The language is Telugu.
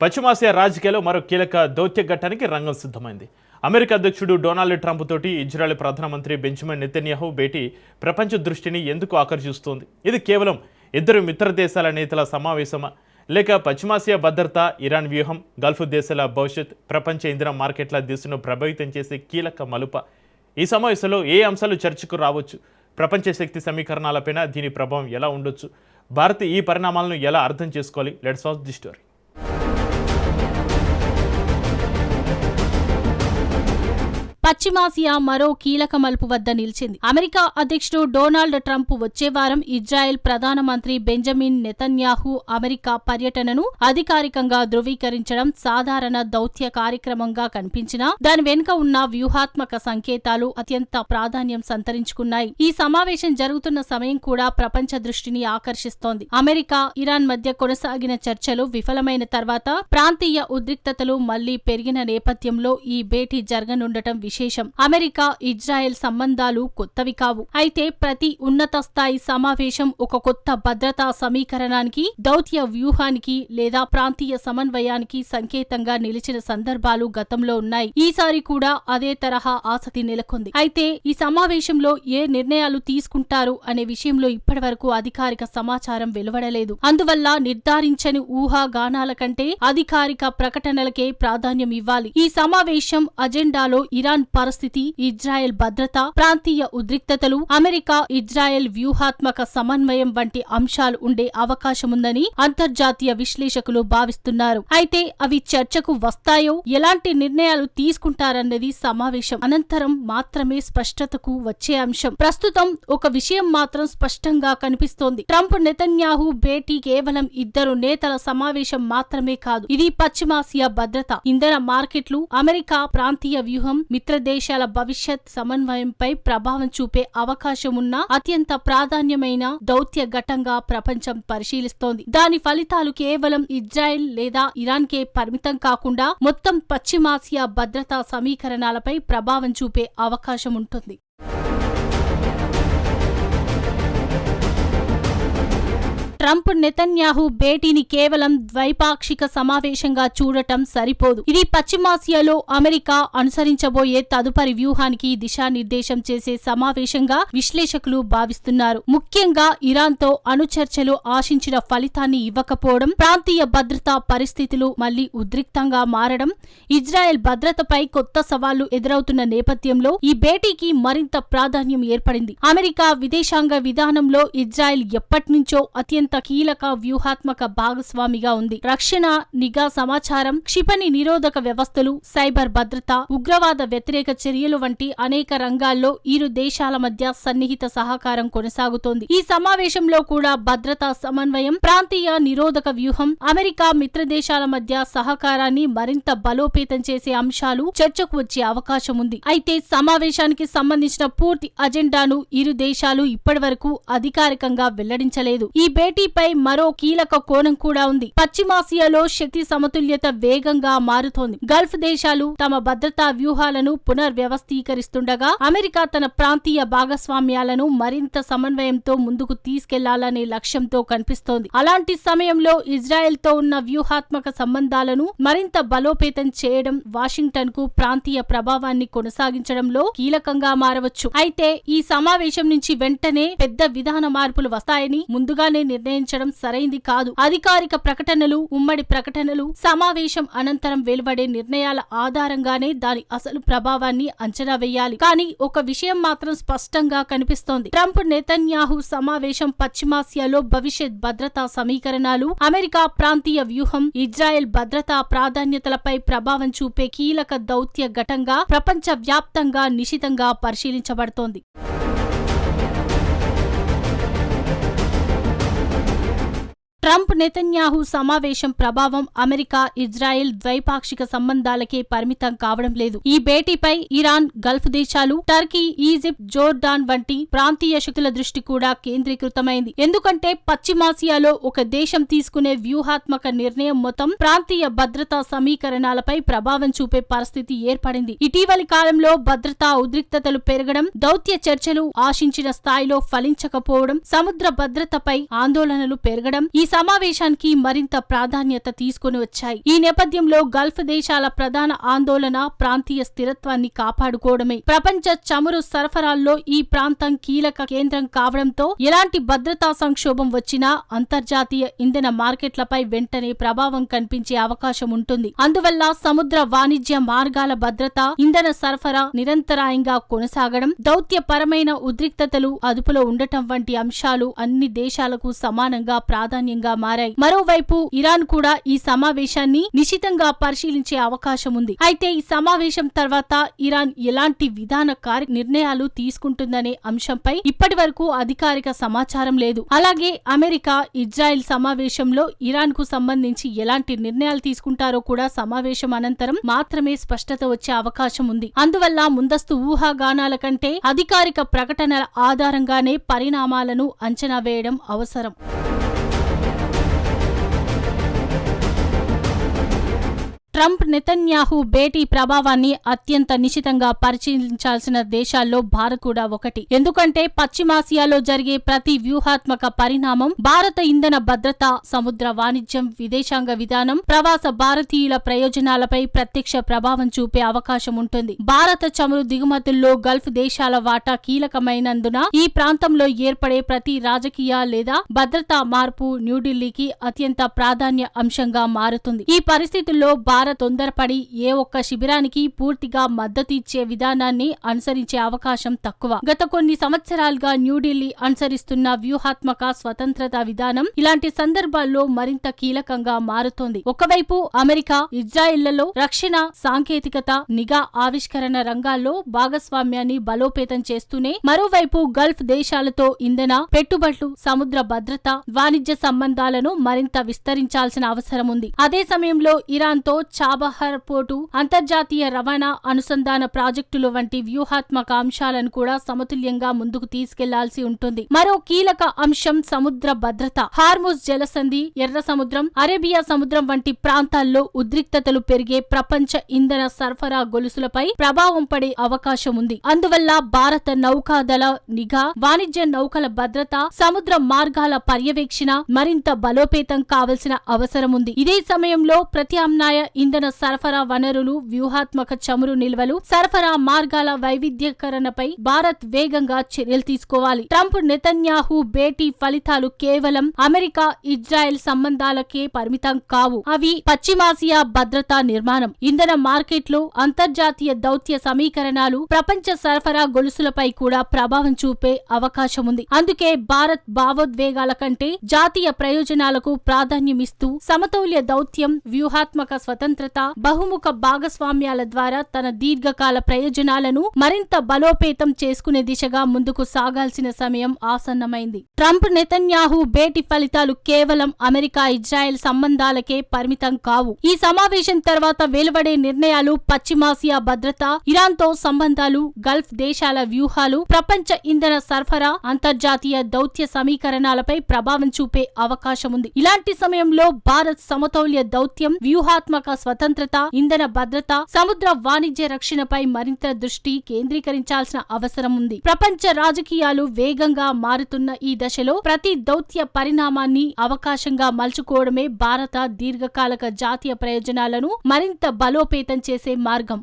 పశ్చిమాసియా రాజకీయాల్లో మరో కీలక దౌత్య ఘట్టానికి రంగం సిద్ధమైంది. అమెరికా అధ్యక్షుడు డొనాల్డ్ ట్రంప్ తోటి ఇజ్రాయెల్ ప్రధానమంత్రి బెంజమిన్ నెతన్యాహు భేటీ ప్రపంచ దృష్టిని ఎందుకు ఆకర్షిస్తోంది? ఇది కేవలం ఇద్దరు మిత్ర దేశాల నేతల సమావేశమా, లేక పశ్చిమాసియా భద్రత, ఇరాన్ వ్యూహం, గల్ఫ్ దేశాల భవిష్యత్, ప్రపంచ ఇంధన మార్కెట్ల దిశను ప్రభావితం చేసే కీలక మలుప? ఈ సమావేశంలో ఏ అంశాలు చర్చకు రావచ్చు? ప్రపంచ శక్తి సమీకరణాలపైన దీని ప్రభావం ఎలా ఉండొచ్చు? భారత్ ఈ పరిణామాలను ఎలా అర్థం చేసుకోవాలి? Let's watch the story. పశ్చిమాసియా మరో కీలక మలుపు వద్ద నిలిచింది. అమెరికా అధ్యక్షుడు డొనాల్డ్ ట్రంప్ వచ్చే వారం ఇజ్రాయెల్ ప్రధానమంత్రి బెంజమిన్ నెతన్యాహు అమెరికా పర్యటనను అధికారికంగా ధృవీకరించడం సాధారణ దౌత్య కార్యక్రమంగా కనిపించినా దాని వెనుక ఉన్న వ్యూహాత్మక సంకేతాలు అత్యంత ప్రాధాన్యం సంతరించుకున్నాయి. ఈ సమావేశం జరుగుతున్న సమయం కూడా ప్రపంచ దృష్టిని ఆకర్షిస్తోంది. అమెరికా, ఇరాన్ మధ్య కొనసాగిన చర్చలు విఫలమైన తర్వాత ప్రాంతీయ ఉద్రిక్తతలు మళ్లీ పెరిగిన నేపథ్యంలో ఈ భేటీ జరగనుండటం విశేషం. అమెరికా, ఇజ్రాయెల్ సంబంధాలు కొత్తవి కావు. అయితే ప్రతి ఉన్నత స్థాయి సమావేశం ఒక కొత్త భద్రతా సమీకరణానికి, దౌత్య వ్యూహానికి లేదా ప్రాంతీయ సమన్వయానికి సంకేతంగా నిలిచిన సందర్భాలు గతంలో ఉన్నాయి. ఈసారి కూడా అదే తరహా ఆసక్తి నెలకొంది. అయితే ఈ సమావేశంలో ఏ నిర్ణయాలు తీసుకుంటారు అనే విషయంలో ఇప్పటివరకు అధికారిక సమాచారం వెలువడలేదు. అందువల్ల నిర్ధారించని ఊహాగానాల కంటే అధికారిక ప్రకటనలకే ప్రాధాన్యం ఇవ్వాలి. ఈ సమావేశం అజెండాలో ఇరాన్ పరిస్థితి, ఇజ్రాయెల్ భద్రత, ప్రాంతీయ ఉద్రిక్తతలు, అమెరికా ఇజ్రాయెల్ వ్యూహాత్మక సమన్వయం వంటి అంశాలు ఉండే అవకాశముందని అంతర్జాతీయ విశ్లేషకులు భావిస్తున్నారు. అయితే అవి చర్చకు వస్తాయో, ఎలాంటి నిర్ణయాలు తీసుకుంటారన్నది సమావేశం అనంతరం మాత్రమే స్పష్టతకు వచ్చే అంశం. ప్రస్తుతం ఒక విషయం మాత్రం స్పష్టంగా కనిపిస్తోంది. ట్రంప్ నెతన్యాహు భేటీ కేవలం ఇద్దరు నేతల సమావేశం మాత్రమే కాదు. ఇది పశ్చిమాసియా భద్రత, ఇంధన మార్కెట్లు, అమెరికా ప్రాంతీయ వ్యూహం, మిత్ర దేశాల భవిష్యత్ సమన్వయంపై ప్రభావం చూపే అవకాశమున్న అత్యంత ప్రాధాన్యమైన దౌత్య ఘట్టంగా ప్రపంచం పరిశీలిస్తోంది. దాని ఫలితాలు కేవలం ఇజ్రాయెల్ లేదా ఇరాన్కే పరిమితం కాకుండా మొత్తం పశ్చిమాసియా భద్రతా సమీకరణాలపై ప్రభావం చూపే అవకాశం ఉంటుంది. ట్రంప్ నెతన్యాహు భేటీని కేవలం ద్వైపాక్షిక సమావేశంగా చూడటం సరిపోదు. ఇది పశ్చిమాసియాలో అమెరికా అనుసరించబోయే తదుపరి వ్యూహానికి దిశానిర్దేశం చేసే సమావేశంగా విశ్లేషకులు భావిస్తున్నారు. ముఖ్యంగా ఇరాన్తో అణుచర్చలు ఆశించిన ఫలితాన్ని ఇవ్వకపోవడం, ప్రాంతీయ భద్రతా పరిస్థితులు మళ్లీ ఉద్రిక్తంగా మారడం, ఇజ్రాయెల్ భద్రతపై కొత్త సవాళ్లు ఎదురవుతున్న నేపథ్యంలో ఈ భేటీకి మరింత ప్రాధాన్యం ఏర్పడింది. అమెరికా విదేశాంగ విధానంలో ఇజ్రాయెల్ ఎప్పటినుంచో అత్యంత కీలక వ్యూహాత్మక భాగస్వామిగా ఉంది. రక్షణ, నిఘా సమాచారం, క్షిపణి నిరోధక వ్యవస్థలు, సైబర్ భద్రత, ఉగ్రవాద వ్యతిరేక చర్యలు వంటి అనేక రంగాల్లో ఇరు దేశాల మధ్య సన్నిహిత సహకారం కొనసాగుతోంది. ఈ సమావేశంలో కూడా భద్రతా సమన్వయం, ప్రాంతీయ నిరోధక వ్యూహం, అమెరికా మిత్ర దేశాల మధ్య సహకారాన్ని మరింత బలోపేతం చేసే అంశాలు చర్చకు వచ్చే అవకాశం ఉంది. అయితే సమావేశానికి సంబంధించిన పూర్తి అజెండాను ఇరు దేశాలు ఇప్పటివరకు అధికారికంగా వెల్లడించలేదు. ఈ భేటీపై మరో కీలక కోణం కూడా ఉంది. పశ్చిమాసియాలో శక్తి సమతుల్యత వేగంగా మారుతోంది. గల్ఫ్ దేశాలు తమ భద్రతా వ్యూహాలను పునర్వ్యవస్థీకరిస్తుండగా అమెరికా తన ప్రాంతీయ భాగస్వామ్యాలను మరింత సమన్వయంతో ముందుకు తీసుకెళ్లాలనే లక్ష్యంతో కనిపిస్తోంది. అలాంటి సమయంలో ఇజ్రాయెల్ తో ఉన్న వ్యూహాత్మక సంబంధాలను మరింత బలోపేతం చేయడం వాషింగ్టన్ కు ప్రాంతీయ ప్రభావాన్ని కొనసాగించడంలో కీలకంగా మారవచ్చు. అయితే ఈ సమావేశం నుంచి వెంటనే పెద్ద విధాన మార్పులు వస్తాయని ముందుగానే నిర్ణయించడం సరైంది కాదు. అధికారిక ప్రకటనలు, ఉమ్మడి ప్రకటనలు, సమావేశం అనంతరం వెలువడే నిర్ణయాల ఆధారంగానే దాని అసలు ప్రభావాన్ని అంచనా వేయాలి. కానీ ఒక విషయం మాత్రం స్పష్టంగా కనిపిస్తోంది. ట్రంప్ నెతన్యాహు సమావేశం పశ్చిమాసియాలో భవిష్యత్ భద్రతా సమీకరణాలు, అమెరికా ప్రాంతీయ వ్యూహం, ఇజ్రాయెల్ భద్రతా ప్రాధాన్యతలపై ప్రభావం చూపే కీలక దౌత్య ఘట్టంగా ప్రపంచ వ్యాప్తంగా నిశితంగా పరిశీలించబడుతోంది. ట్రంప్ నెతన్యాహు సమావేశం ప్రభావం అమెరికా, ఇజ్రాయెల్ ద్వైపాక్షిక సంబంధాలకే పరిమితం కావడం లేదు. ఈ భేటీపై ఇరాన్, గల్ఫ్ దేశాలు, టర్కీ, ఈజిప్ట్, జోర్డాన్ వంటి ప్రాంతీయ శక్తుల దృష్టి కూడా కేంద్రీకృతమైంది. ఎందుకంటే పశ్చిమాసియాలో ఒక దేశం తీసుకునే వ్యూహాత్మక నిర్ణయం మొత్తం ప్రాంతీయ భద్రతా సమీకరణాలపై ప్రభావం చూపే పరిస్థితి ఏర్పడింది. ఇటీవలి కాలంలో భద్రతా ఉద్రిక్తతలు పెరగడం, దౌత్య చర్చలు ఆశించిన స్థాయిలో ఫలించకపోవడం, సముద్ర భద్రతపై ఆందోళనలు పెరగడం, ఈ సమావేశానికి మరింత ప్రాధాన్యత తీసుకుని వచ్చాయి. ఈ నేపథ్యంలో గల్ఫ్ దేశాల ప్రధాన ఆందోళన ప్రాంతీయ స్థిరత్వాన్ని కాపాడుకోవడమే. ప్రపంచ చమురు సరఫరాల్లో ఈ ప్రాంతం కీలక కేంద్రం కావడంతో ఎలాంటి భద్రతా సంక్షోభం వచ్చినా అంతర్జాతీయ ఇంధన మార్కెట్లపై వెంటనే ప్రభావం కనిపించే అవకాశం ఉంటుంది. అందువల్ల సముద్ర వాణిజ్య మార్గాల భద్రత, ఇంధన సరఫరా నిరంతరాయంగా కొనసాగడం, దౌత్యపరమైన ఉద్రిక్తతలు అదుపులో ఉండటం వంటి అంశాలు అన్ని దేశాలకు సమానంగా ప్రాధాన్యంగా మారాయి. మరోవైపు ఇరాన్ కూడా ఈ సమావేశాన్ని నిశితంగా పరిశీలించే అవకాశం ఉంది. అయితే ఈ సమావేశం తర్వాత ఇరాన్ ఎలాంటి విధాన నిర్ణయాలు తీసుకుంటుందనే అంశంపై ఇప్పటి వరకు అధికారిక సమాచారం లేదు. అలాగే అమెరికా, ఇజ్రాయెల్ సమావేశంలో ఇరాన్ కు సంబంధించి ఎలాంటి నిర్ణయాలు తీసుకుంటారో కూడా సమావేశం అనంతరం మాత్రమే స్పష్టత వచ్చే అవకాశం ఉంది. అందువల్ల ముందస్తు ఊహాగానాల కంటే అధికారిక ప్రకటనల ఆధారంగానే పరిణామాలను అంచనా వేయడం అవసరం. ట్రంప్ నెతన్యాహు భేటీ ప్రభావాన్ని అత్యంత నిశితంగా పరిశీలించాల్సిన దేశాల్లో భారత్ కూడా ఒకటి. ఎందుకంటే పశ్చిమాసియాలో జరిగే ప్రతి వ్యూహాత్మక పరిణామం భారత ఇంధన భద్రత, సముద్ర వాణిజ్యం, విదేశాంగ విధానం, ప్రవాస భారతీయుల ప్రయోజనాలపై ప్రత్యక్ష ప్రభావం చూపే అవకాశం ఉంటుంది. భారత చమురు దిగుమతుల్లో గల్ఫ్ దేశాల వాటా కీలకమైనందున ఈ ప్రాంతంలో ఏర్పడే ప్రతి రాజకీయ లేదా భద్రతా మార్పు న్యూఢిల్లీకి అత్యంత ప్రాధాన్య అంశంగా మారుతుంది. ఈ పరిస్థితుల్లో భారత్ తొందరపడి ఏ ఒక్క శిబిరానికి పూర్తిగా మద్దతు ఇచ్చే విధానాన్ని అనుసరించే అవకాశం తక్కువ. గత కొన్ని సంవత్సరాలుగా న్యూఢిల్లీ అనుసరిస్తున్న వ్యూహాత్మక స్వతంత్రత విధానం ఇలాంటి సందర్భాల్లో మరింత కీలకంగా మారుతోంది. ఒకవైపు అమెరికా, ఇజ్రాయెళ్లలో రక్షణ, సాంకేతికత, నిఘా, ఆవిష్కరణ రంగాల్లో భాగస్వామ్యాన్ని బలోపేతం చేస్తూనే మరోవైపు గల్ఫ్ దేశాలతో ఇంధన, పెట్టుబడులు, సముద్ర భద్రత, వాణిజ్య సంబంధాలను మరింత విస్తరించాల్సిన అవసరం ఉంది. అదే సమయంలో ఇరాన్తో చాబహార్ పోర్టు, అంతర్జాతీయ రవాణా అనుసంధాన ప్రాజెక్టులు వంటి వ్యూహాత్మక అంశాలను కూడా సమతుల్యంగా ముందుకు తీసుకెళ్లాల్సి ఉంటుంది. మరో కీలక అంశం సముద్ర భద్రత. హార్ముజ్ జలసంధి, ఎర్ర సముద్రం, అరేబియా సముద్రం వంటి ప్రాంతాల్లో ఉద్రిక్తతలు పెరిగే ప్రపంచ ఇంధన సరఫరా గొలుసులపై ప్రభావం పడే అవకాశం ఉంది. అందువల్ల భారత నౌకాదళ నిఘా, వాణిజ్య నౌకల భద్రత, సముద్ర మార్గాల పర్యవేక్షణ మరింత బలోపేతం కావలసిన అవసరం ఉంది. ఇదే సమయంలో ప్రత్యామ్నాయ ఇంధన సరఫరా వనరులు, వ్యూహాత్మక చమురు నిల్వలు, సరఫరా మార్గాల వైవిధ్యకరణపై భారత్ వేగంగా చర్యలు తీసుకోవాలి. ట్రంప్ నెతన్యాహు భేటీ ఫలితాలు కేవలం అమెరికా, ఇజ్రాయెల్ సంబంధాలకే పరిమితం కావు. అవి పశ్చిమాసియా భద్రతా నిర్మాణం, ఇంధన మార్కెట్లు, అంతర్జాతీయ దౌత్య సమీకరణాలు, ప్రపంచ సరఫరా గొలుసులపై కూడా ప్రభావం చూపే అవకాశం ఉంది. అందుకే భారత్ భావోద్వేగాల కంటే జాతీయ ప్రయోజనాలకు ప్రాధాన్యమిస్తూ సమతౌల్య దౌత్యం, వ్యూహాత్మక స్వతంత్రత, బహుముఖ భాగస్వామ్యాల ద్వారా తన దీర్ఘకాల ప్రయోజనాలను మరింత బలోపేతం చేసుకునే దిశగా ముందుకు సాగాల్సిన సమయం ఆసన్నమైంది. ట్రంప్ నెతన్యాహు భేటీ ఫలితాలు కేవలం అమెరికా, ఇజ్రాయెల్ సంబంధాలకే పరిమితం కావు. ఈ సమావేశం తర్వాత వెలువడే నిర్ణయాలు పశ్చిమాసియా భద్రత, ఇరాన్తో సంబంధాలు, గల్ఫ్ దేశాల వ్యూహాలు, ప్రపంచ ఇంధన సరఫరా, అంతర్జాతీయ దౌత్య సమీకరణాలపై ప్రభావం చూపే అవకాశం ఉంది. ఇలాంటి సమయంలో భారత్ సమతౌల్య దౌత్యం, వ్యూహాత్మక స్వతంత్రత, ఇంధన భద్రత, సముద్ర వాణిజ్య రక్షణపై మరింత దృష్టి కేంద్రీకరించాల్సిన అవసరం ఉంది. ప్రపంచ రాజకీయాలు వేగంగా మారుతున్న ఈ దశలో ప్రతి దౌత్య పరిణామాన్ని అవకాశంగా మలుచుకోవడమే భారత దీర్ఘకాలిక జాతీయ ప్రయోజనాలను మరింత బలోపేతం చేసే మార్గం.